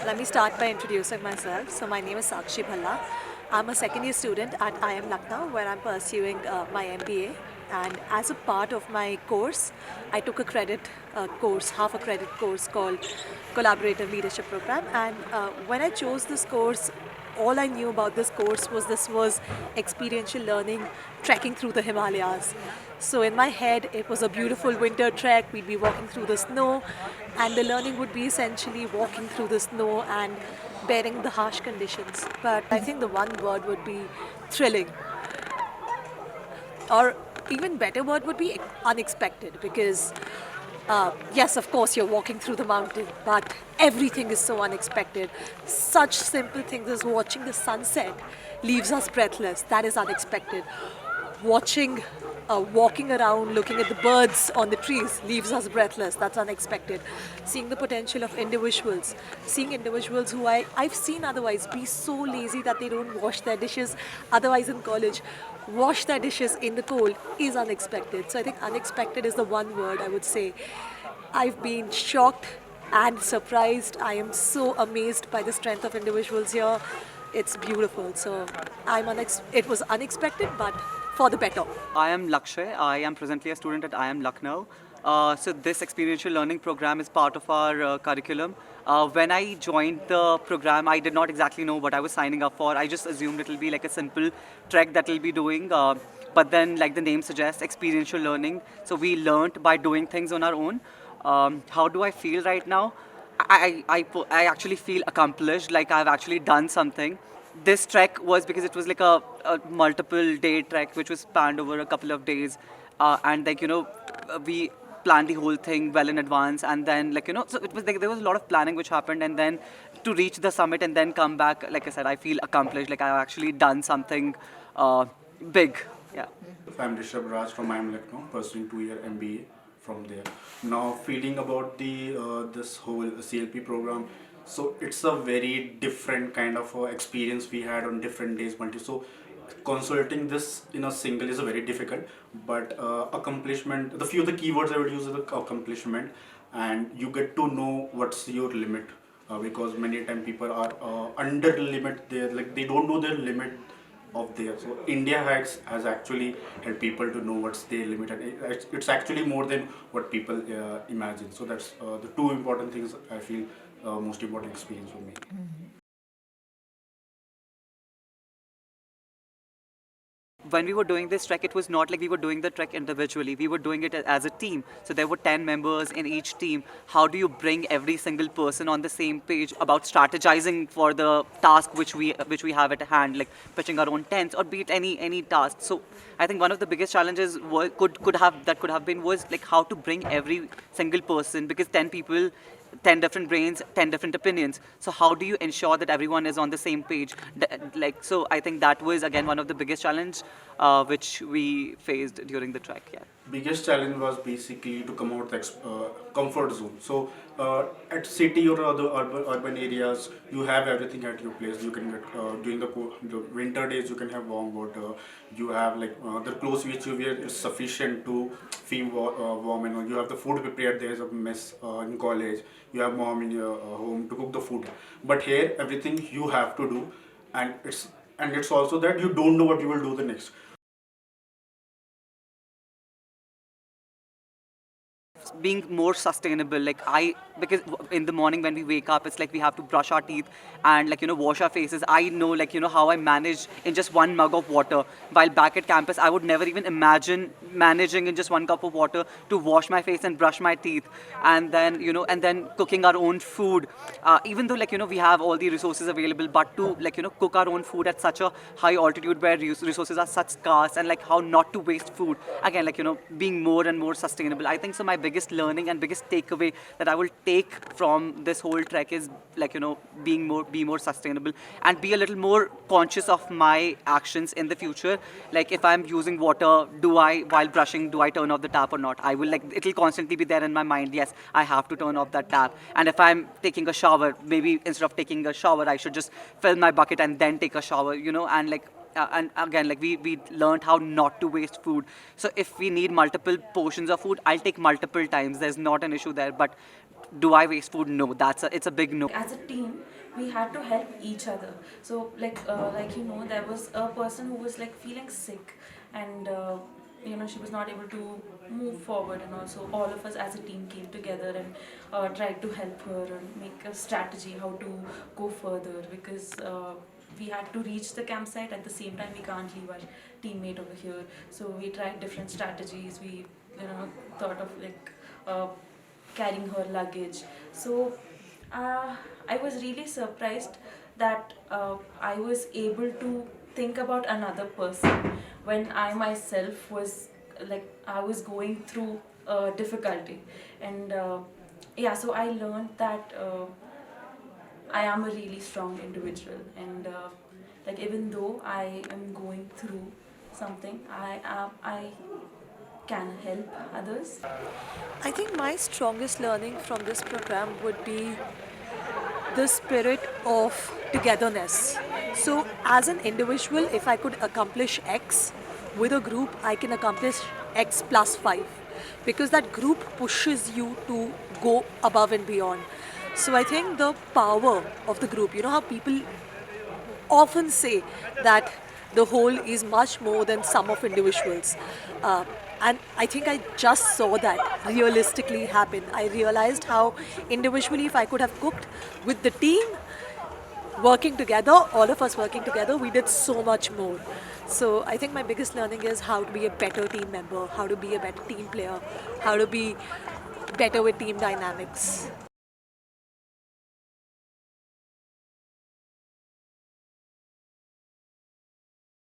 Let me start by introducing myself. So my name is Sakshi Bhalla. I'm a second year student at IIM Lucknow where I'm pursuing my MBA. And as a part of my course, I took a credit course, half a credit course called Collaborative Leadership Program. And when I chose this course, all I knew about this was experiential learning, trekking through the Himalayas. So in my head, it was a beautiful winter trek. We'd be walking through the snow, and the learning would be essentially walking through the snow and bearing the harsh conditions. But I think the one word would be thrilling, or even better word would be unexpected, because yes, of course, you're walking through the mountain, but everything is so unexpected. Such simple things as watching the sunset leaves us breathless. That is unexpected. Walking around, looking at the birds on the trees leaves us breathless. That's unexpected. Seeing the potential of individuals, seeing individuals who I've seen otherwise be so lazy that they don't wash their dishes, otherwise in college, wash their dishes in the cold is unexpected. So I think unexpected is the one word I would say. I've been shocked and surprised. I am so amazed by the strength of individuals here. It's beautiful. So it was unexpected, but for the better. I am Lakshay. I am presently a student at IIM Lucknow. So this experiential learning program is part of our curriculum. When I joined the program, I did not exactly know what I was signing up for. I just assumed it will be like a simple trek that we'll be doing. But then, like the name suggests, experiential learning. So we learned by doing things on our own. How do I feel right now? I actually feel accomplished, like I've actually done something. This trek was because it was like a multiple day trek which was spanned over a couple of days. And like, we planned the whole thing well in advance, and then like, so it was like there was a lot of planning which happened, and then to reach the summit and then come back, like I said, I feel accomplished, like I've actually done something big. Yeah. I'm Rishabh Raj from IIM Lucknow, pursuing 2-year MBA from there. Now, feeling about the this whole CLP program, so it's a very different kind of experience we had on different days. So, consolidating this in a single is a very difficult, but accomplishment. The few of the keywords I would use is the accomplishment, and you get to know what's your limit. Because many times people are under limit, they don't know their limit of there. So Indiahikes has actually helped people to know what's their limit, and it's actually more than what people imagine. So that's the two important things I feel most important experience for me. When we were doing this trek, it was not like we were doing the trek individually. We were doing it as a team. So there were 10 members in each team. How do you bring every single person on the same page about strategizing for the task which we have at hand, like pitching our own tents or be it any task? So I think one of the biggest challenges could have been was like how to bring every single person, because 10 people, 10 different brains, 10 different opinions. So how do you ensure that everyone is on the same page? So I think that was again one of the biggest challenge which we faced during the trek. Yeah. Biggest challenge was basically to come out the comfort zone. So at city or other urban areas, you have everything at your place. You can get during the winter days, you can have warm water. You have like the clothes which you wear is sufficient to feel warm, and you have the food prepared. There is a mess in college. You have mom in your home to cook the food. But here, everything you have to do, and it's also that you don't know what you will do the next. Being more sustainable, like because in the morning when we wake up, it's like we have to brush our teeth and like wash our faces. I know, like how I manage in just one mug of water, while back at campus I would never even imagine managing in just one cup of water to wash my face and brush my teeth. And then and then cooking our own food, even though like we have all the resources available, but to like cook our own food at such a high altitude where resources are such scarce, and like how not to waste food, again like being more and more sustainable. I think so my biggest learning and biggest takeaway that I will take from this whole trek is like be more sustainable and be a little more conscious of my actions in the future. Like if I'm using water, while brushing, do I turn off the tap or not? I will, like, it'll constantly be there in my mind, yes, I have to turn off that tap. And if I'm taking a shower, maybe instead of taking a shower I should just fill my bucket and then take a shower, and like and again, like we learned how not to waste food. So if we need multiple portions of food, I'll take multiple times. There's not an issue there. But Do I waste food? No. It's a big no. As a team, we had to help each other. So like there was a person who was like feeling sick, and she was not able to move forward, and also all of us as a team came together and tried to help her and make a strategy how to go further, because we had to reach the campsite. At the same time, we can't leave our teammate over here, so we tried different strategies. We thought of uh, carrying her luggage. So I was really surprised that I was able to think about another person when I myself was I was going through difficulty. And yeah, so I learned that I am a really strong individual, and even though I am going through something, I can help others. I think my strongest learning from this program would be the spirit of togetherness. So, as an individual, if I could accomplish X, with a group, I can accomplish X plus 5, because that group pushes you to go above and beyond. So, I think the power of the group, how people often say that the whole is much more than sum of individuals. And I think I just saw that realistically happen. I realized how individually, if I could have cooked with the team, working together, all of us working together, we did so much more. So I think my biggest learning is how to be a better team member, how to be a better team player, how to be better with team dynamics.